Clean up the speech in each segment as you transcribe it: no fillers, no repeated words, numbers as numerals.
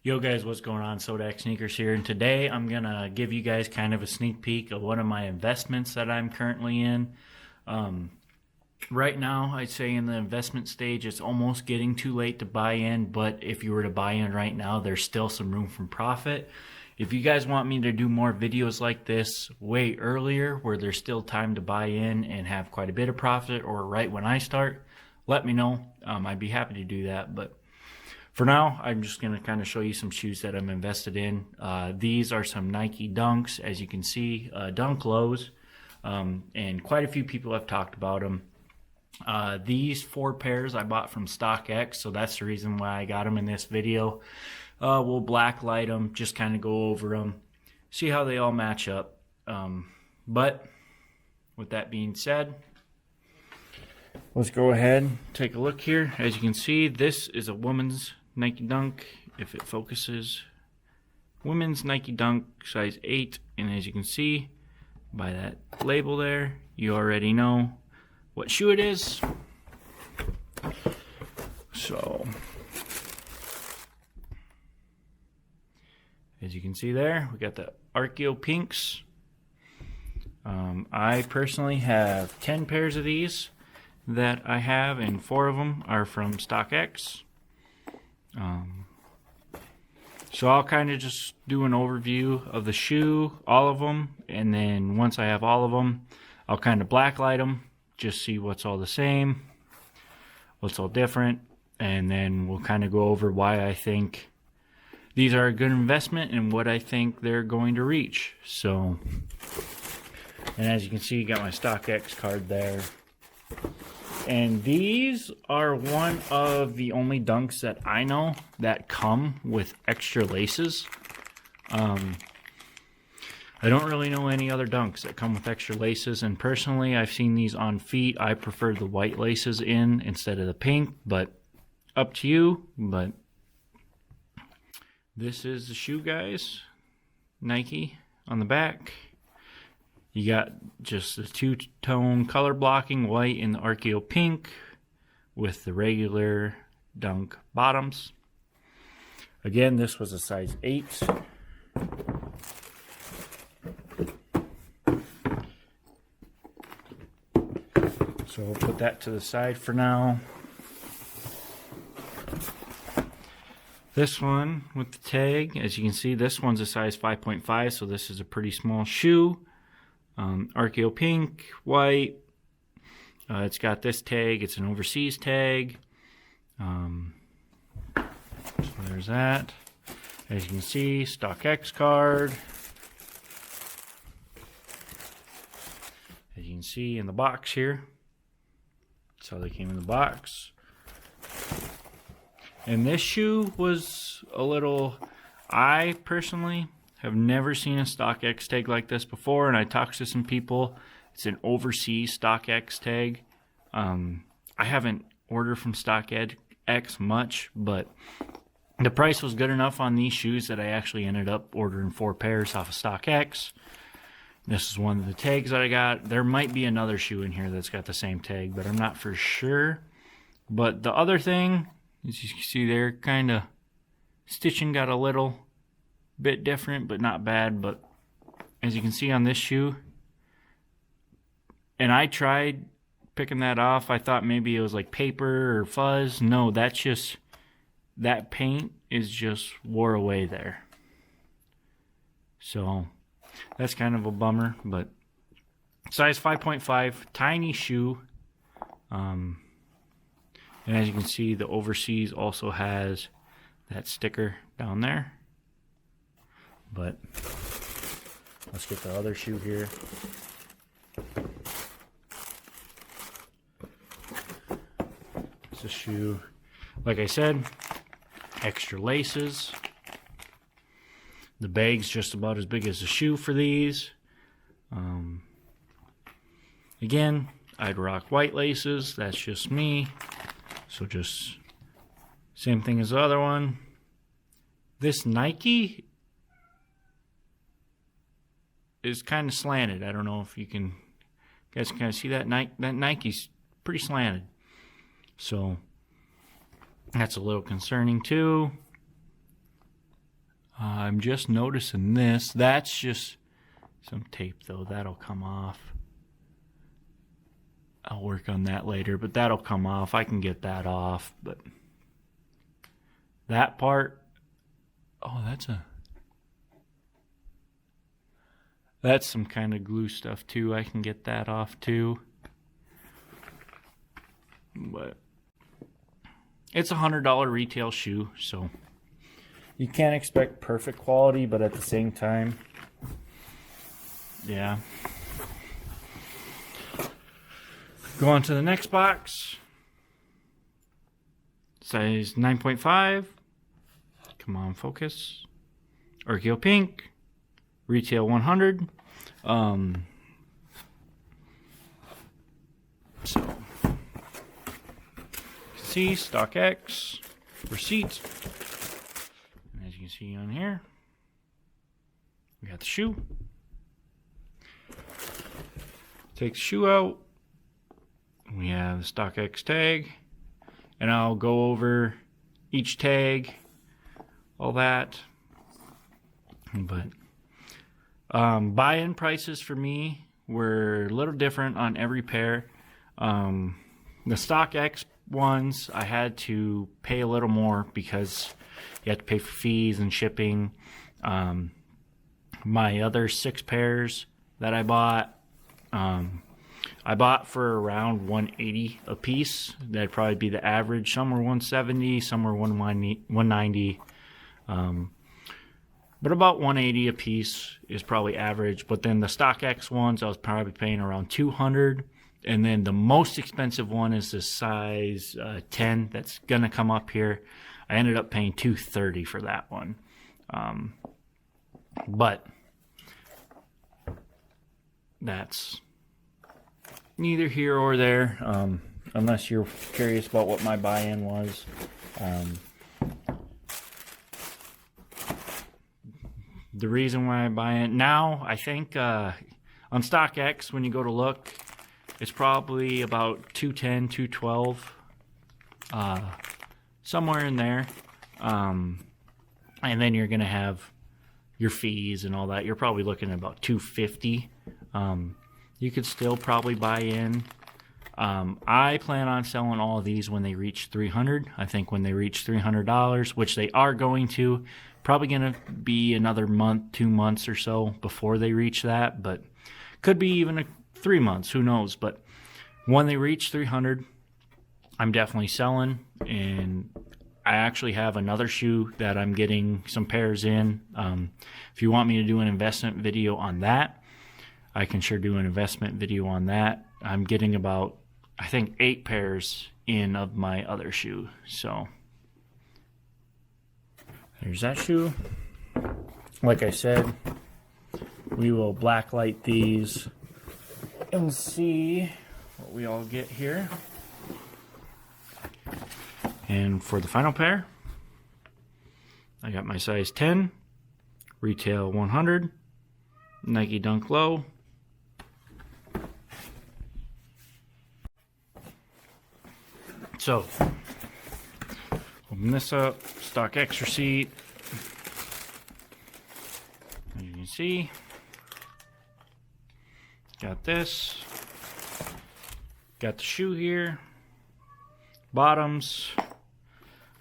Yo guys, what's going on? Sodak Sneakers here, and today I'm gonna give you guys kind of a sneak peek of one of my investments that I'm currently in. Um, right now, I'd say in the investment stage, it's almost getting too late to buy in, but if you were to buy in right now, there's still some room for profit. If you guys want me to do more videos like this way earlier, where there's still time to buy in and have quite a bit of profit, or right when I start, let me know. I'd be happy to do that, but for now, I'm just going to kind of show you some shoes that I'm invested in. These are some Nike Dunks, as you can see, Dunk Lows, and quite a few people have talked about them. These 4 pairs I bought from StockX, so that's the reason why I got them in this video. We'll blacklight them, just kind of go over them, see how they all match up. But with that being said, let's go ahead and take a look here. As you can see, this is a woman's Nike Dunk, if it focuses. Women's Nike Dunk, size 8. And as you can see by that label there, you already know what shoe it is. So, as you can see there, we got the Archeo Pinks. I personally have 10 pairs of these that I have, and 4 of them are from StockX. So I'll kind of just do an overview of the shoe, all of them, and then once I have all of them, I'll kind of blacklight them, just see what's all the same, what's all different, and then we'll kind of go over why I think these are a good investment and what I think they're going to reach. So, and as you can see, you got my StockX card there. And these are one of the only Dunks that I know that come with extra laces. I don't really know any other Dunks that come with extra laces, and personally I've seen these on feet. I prefer the white laces in instead of the pink, but up to you. But this is the shoe, guys. Nike on the back. You got just the 2-tone color blocking, white and the Archeo Pink, with the regular Dunk bottoms. Again, this was a size 8. So we'll put that to the side for now. This one with the tag, as you can see, this one's a size 5.5, so this is a pretty small shoe. Archeo Pink, white. It's got this tag. It's an overseas tag. So there's that. As you can see, StockX card. As you can see in the box here. That's how they came in the box. And this shoe was a little... I personally have never seen a StockX tag like this before, and I talked to some people. It's an overseas StockX tag. I haven't ordered from StockX much, but the price was good enough on these shoes that I actually ended up ordering 4 pairs off of StockX. This is one of the tags that I got. There might be another shoe in here that's got the same tag, but I'm not for sure. But the other thing, as you can see there, kind of stitching got a little bit different, but not bad. But as you can see on this shoe, and I tried picking that off, I thought maybe it was like paper or fuzz. No, that's just, that paint is just wore away there. So that's kind of a bummer, but size 5.5, tiny shoe. And as you can see, the overseas also has that sticker down there. But let's get the other shoe here. It's a shoe, like I said, extra laces. The bag's just about as big as the shoe for these. Again, I'd rock white laces. That's just me. So just same thing as the other one. This Nike is kind of slanted. I don't know if you guys can kind of see that. That Nike's pretty slanted. So that's a little concerning too. I'm just noticing this. That's just some tape though. That'll come off. I'll work on that later, but that'll come off. I can get that off, but that part, oh, that's some kind of glue stuff too. I can get that off too. But it's $100 retail shoe, so you can't expect perfect quality, but at the same time, yeah. Go on to the next box. Size 9.5. Come on, focus. Archeo Pink. Retail 100. So, you can see StockX receipt. And as you can see on here, we got the shoe. Take the shoe out. We have the StockX tag, and I'll go over each tag, all that. But buy-in prices for me were a little different on every pair. The StockX ones, I had to pay a little more because you have to pay for fees and shipping. My other 6 pairs that I bought for around $180 a piece. That'd probably be the average. Some were $170, some were $190. But about $180 a piece is probably average. But then the StockX ones, I was probably paying around $200. And then the most expensive one is the size 10 that's going to come up here. I ended up paying $230 for that one. But that's neither here or there, unless you're curious about what my buy-in was. The reason why I buy in now, I think on StockX, when you go to look, it's probably about $210, $212, somewhere in there. And then you're going to have your fees and all that. You're probably looking at about $250. You could still probably buy in. I plan on selling all of these when they reach $300. I think when they reach $300, which they are going to, probably going to be another month, 2 months or so before they reach that, but could be even 3 months, who knows. But when they reach 300, I'm definitely selling, and I actually have another shoe that I'm getting some pairs in. If you want me to do an investment video on that, I can sure do an investment video on that. I'm getting about, I think, 8 pairs in of my other shoe. So there's that shoe. Like I said, we will blacklight these and see what we all get here. And for the final pair, I got my size 10, retail 100, Nike Dunk Low. So, open this up, StockX receipt. As you can see, got this, got the shoe here, bottoms,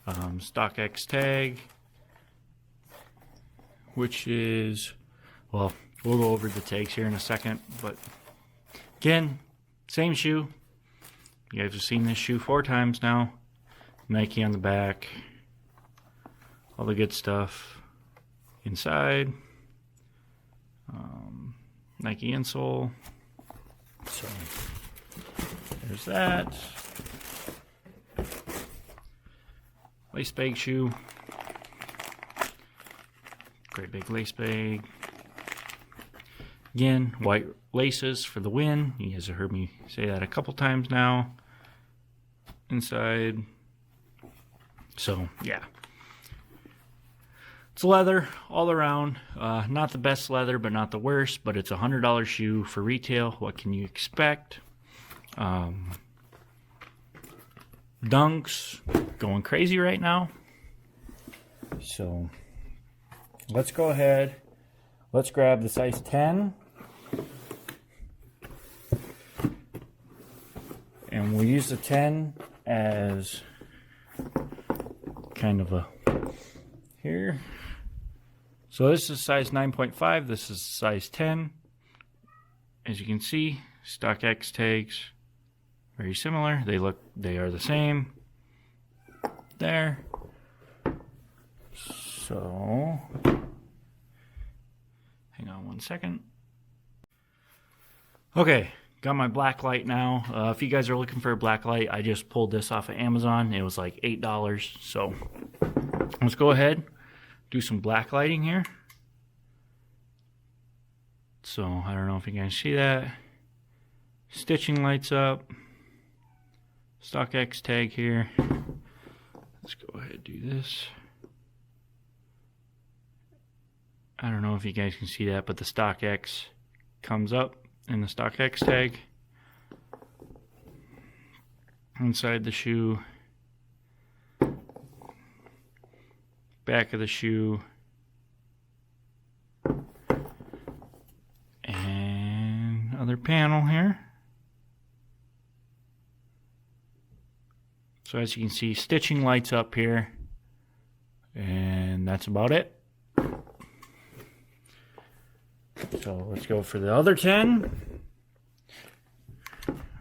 StockX tag, which is, well, we'll go over the tags here in a second, but again, same shoe. You guys have seen this shoe 4 times now. Nike on the back, all the good stuff inside, Nike insole. So there's that. Lace bag shoe. Great big lace bag. Again, white laces for the win. You guys have heard me say that a couple times now. Inside. So, yeah. It's leather all around. Not the best leather, but not the worst. But it's a $100 shoe for retail. What can you expect? Dunks going crazy right now. So, let's go ahead. Let's grab the size 10. And we'll use the 10 as kind of a here. So this is size 9.5. This is size 10. As you can see, stock X tags very similar. They are the same. There. So hang on one second. Okay, got my black light now. If you guys are looking for a black light, I just pulled this off of Amazon. It was like $8. So let's go ahead, do some black lighting here. So I don't know if you guys see that. Stitching lights up. Stock X tag here. Let's go ahead and do this. I don't know if you guys can see that, but the stock X comes up in the stock X tag. Inside the shoe. Back of the shoe. And other panel here. So as you can see, stitching lights up here. And that's about it. So let's go for the other 10.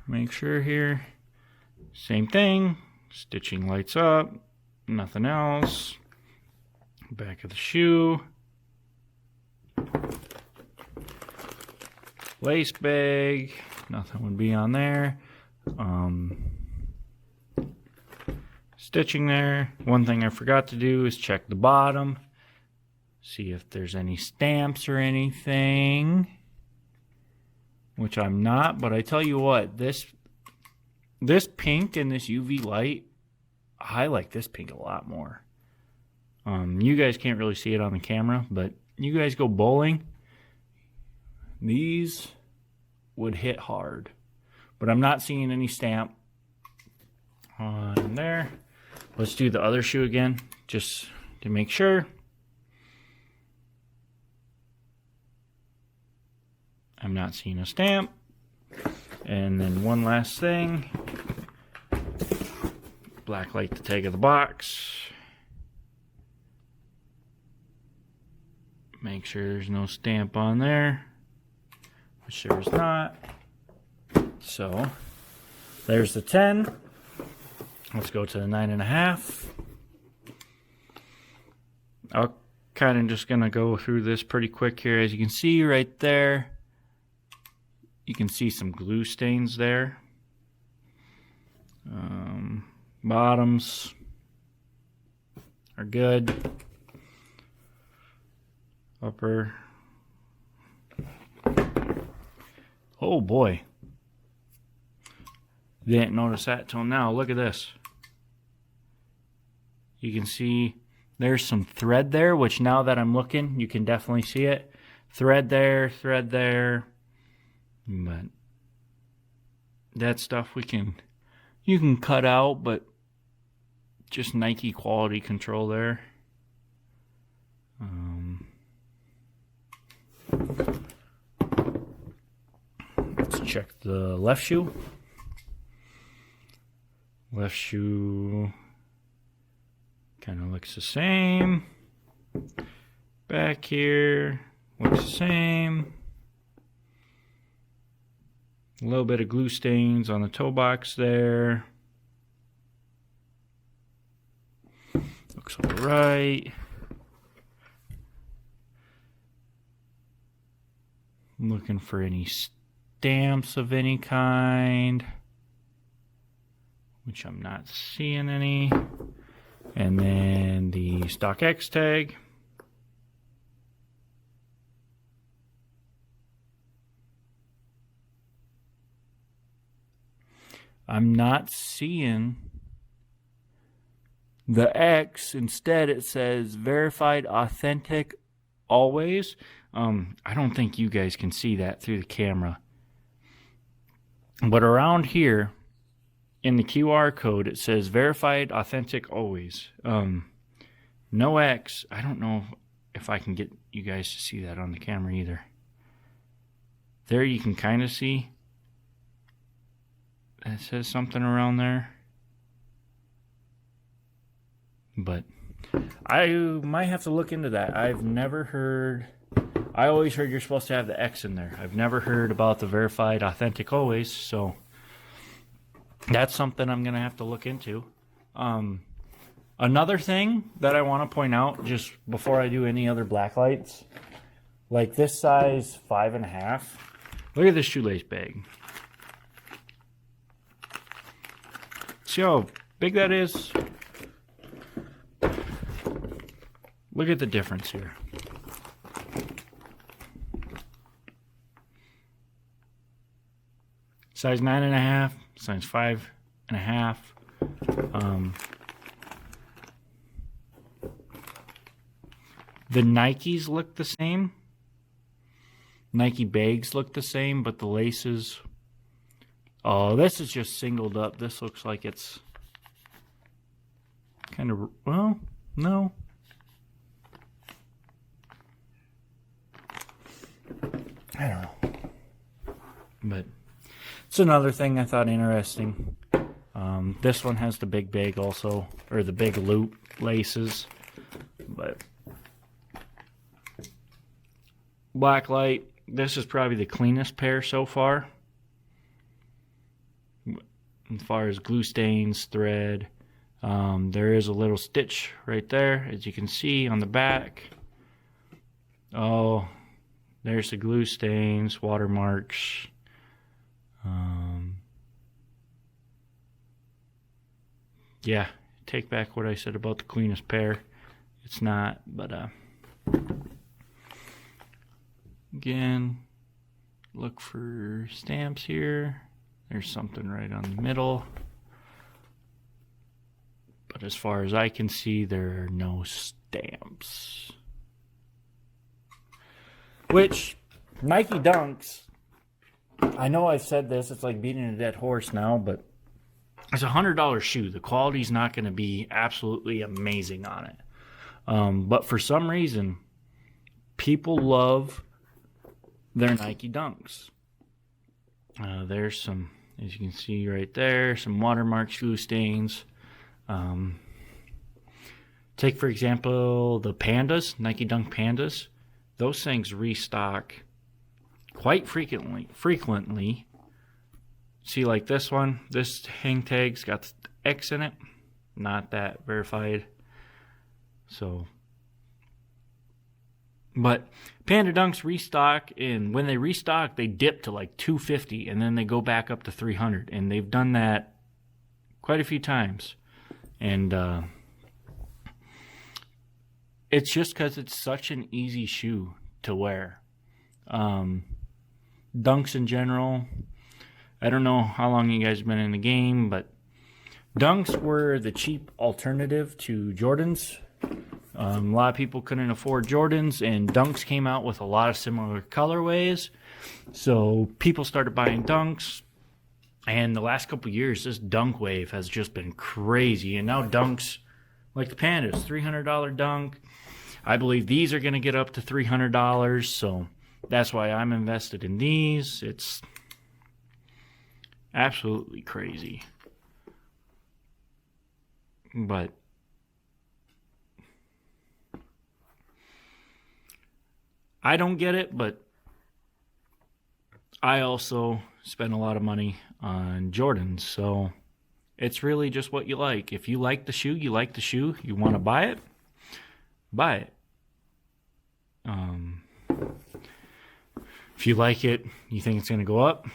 Make sure here, same thing. Stitching lights up, nothing else. Back of the shoe. Lace bag, nothing would be on there. Stitching there. One thing I forgot to do is check the bottom. See if there's any stamps or anything. Which I'm not, but I tell you what, this pink and this UV light, I like this pink a lot more. You guys can't really see it on the camera, but you guys go bowling, these would hit hard. But I'm not seeing any stamp on there. Let's do the other shoe again, just to make sure. I'm not seeing a stamp. And then one last thing. Black light the tag of the box. Make sure there's no stamp on there, which there's not. So there's the 10. Let's go to the 9.5. I'll kind of just gonna go through this pretty quick here. As you can see right there, you can see some glue stains there. Bottoms are good. Upper. Oh boy. Didn't notice that till now. Look at this. You can see there's some thread there, which now that I'm looking, you can definitely see it. Thread there, thread there. But that stuff you can cut out, but just Nike quality control there. Let's check the left shoe. Left shoe kind of looks the same. Back here looks the same. A little bit of glue stains on the toe box there. Looks all right. I'm looking for any stamps of any kind, which I'm not seeing any. And then the stock X tag. I'm not seeing the X. Instead, it says verified, authentic, always. I don't think you guys can see that through the camera. But around here, in the QR code, it says verified, authentic, always. No X. I don't know. if I can get you guys to see that on the camera either. There you can kind of see. It says something around there. But I might have to look into that. I've never heard... I always heard you're supposed to have the X in there. I've never heard about the verified authentic always, so that's something I'm going to have to look into. Another thing that I want to point out just before I do any other black lights, like this size 5.5. Look at this shoelace bag. See how big that is? Look at the difference here. Size 9.5, size 5.5. The Nikes look the same. Nike bags look the same, but the laces... Oh, this is just singled up. This looks like it's kind of... Well, no. I don't know. But it's another thing I thought interesting. This one has the big bag also, or the big loop laces. But black light, this is probably the cleanest pair so far. As far as glue stains, thread, there is a little stitch right there, as you can see on the back. Oh, there's the glue stains, watermarks. Yeah, take back what I said about the cleanest pair. It's not, but again, look for stamps here. There's something right on the middle. But as far as I can see, there are no stamps. Which, Nike Dunks, I know I've said this, it's like beating a dead horse now, but it's a $100 shoe. The quality's not going to be absolutely amazing on it. But for some reason, people love their Nike Dunks. There's some, as you can see right there, some watermark shoe stains. Take, for example, the Pandas, Nike Dunk Pandas. Those things restock quite frequently. See, like this one, this hang tag's got the X in it. Not that verified. So, but Panda Dunks restock, and when they restock, they dip to like $250, and then they go back up to $300, and they've done that quite a few times. And it's just because it's such an easy shoe to wear. Dunks in general, I don't know how long you guys have been in the game, but Dunks were the cheap alternative to Jordans. A lot of people couldn't afford Jordans, and Dunks came out with a lot of similar colorways. So people started buying Dunks, and the last couple years, this Dunk wave has just been crazy. And now Dunks, like the Pandas, $300 Dunk. I believe these are going to get up to $300, so that's why I'm invested in these. It's absolutely crazy. But I don't get it, but I also spend a lot of money on Jordans, so it's really just what you like. If you like the shoe, you like the shoe. You want to buy it, buy it. If you like it, you think it's going to go up,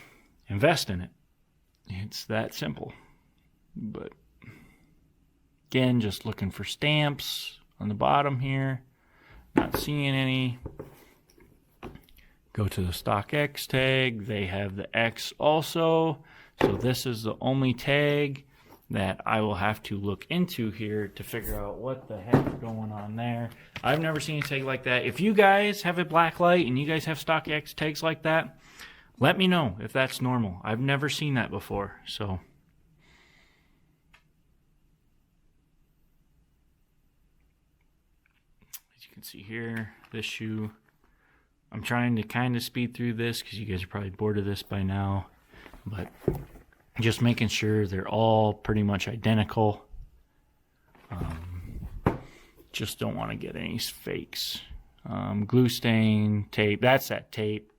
invest in it. It's that simple. But again, just looking for stamps on the bottom here. Not seeing any. Go to the stock X tag. They have the X also. So this is the only tag that I will have to look into here to figure out what the heck is going on there. I've never seen a tag like that. If you guys have a black light and you guys have stock X tags like that, let me know if that's normal. I've never seen that before. So as you can see here, this shoe. I'm trying to kind of speed through this because you guys are probably bored of this by now, but just making sure they're all pretty much identical. Just don't want to get any fakes. Glue stain, tape. That's that tape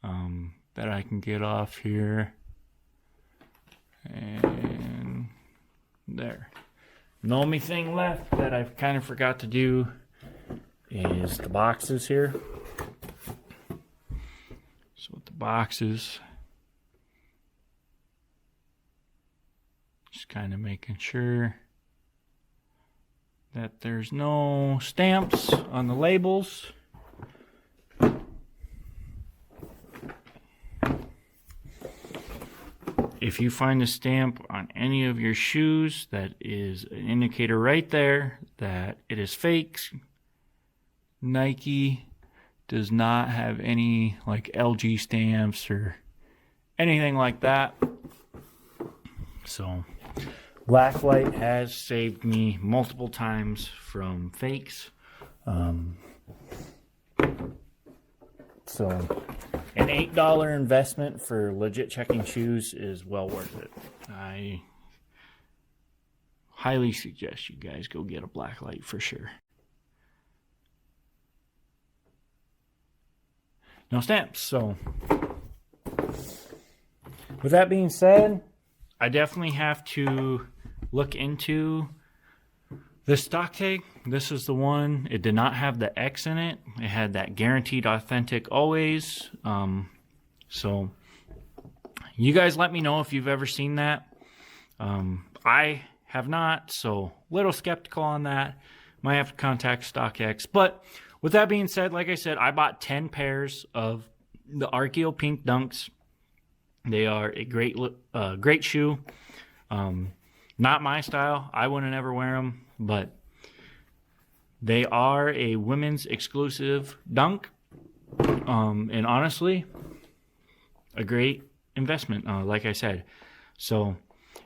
that I can get off here. And there. The only thing left that I've kind of forgot to do is the boxes here. So with the boxes, just kind of making sure that there's no stamps on the labels. If you find a stamp on any of your shoes, that is an indicator right there that it is fake. Nike does not have any like LG stamps or anything like that. So Blacklight has saved me multiple times from fakes. So an $8 investment for legit checking shoes is well worth it. I highly suggest you guys go get a Blacklight for sure. No stamps. So with that being said, I definitely have to look into this stock tag. This is the one. It did not have the X in it. It had that guaranteed authentic always. So you guys let me know if you've ever seen that. I have not, so little skeptical on that. Might have to contact StockX. But with that being said, like I said, I bought 10 pairs of the Archeo Pink Dunks. They are a great shoe. Not my style. I wouldn't ever wear them, but they are a women's exclusive dunk. And honestly, a great investment, like I said. So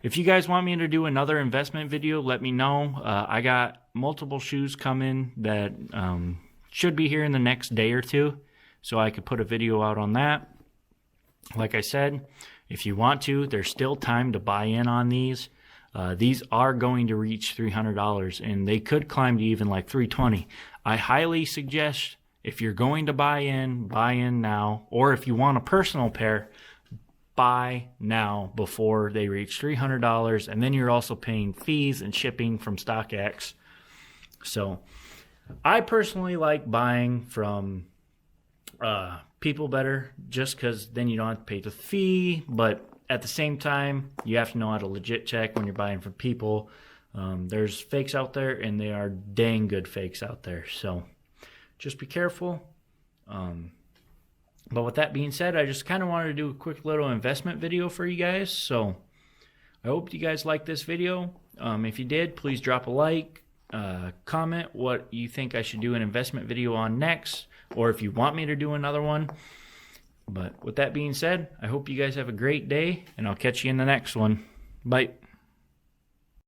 if you guys want me to do another investment video, let me know. I got multiple shoes coming that should be here in the next day or two, so I could put a video out on that. Like I said, if you want to, there's still time to buy in on these. These are going to reach $300, and they could climb to even like $320. I highly suggest, if you're going to buy in now, or if you want a personal pair, buy now before they reach $300, and then you're also paying fees and shipping from StockX. So I personally like buying from people better, just because then you don't have to pay the fee, but at the same time, you have to know how to legit check when you're buying from people. There's fakes out there, and they are dang good fakes out there, so just be careful. But with that being said, I just kind of wanted to do a quick little investment video for you guys, so I hope you guys liked this video. If you did, please drop a like, comment what you think I should do an investment video on next, or if you want me to do another one. But with that being said, I hope you guys have a great day, and I'll catch you in the next one. Bye.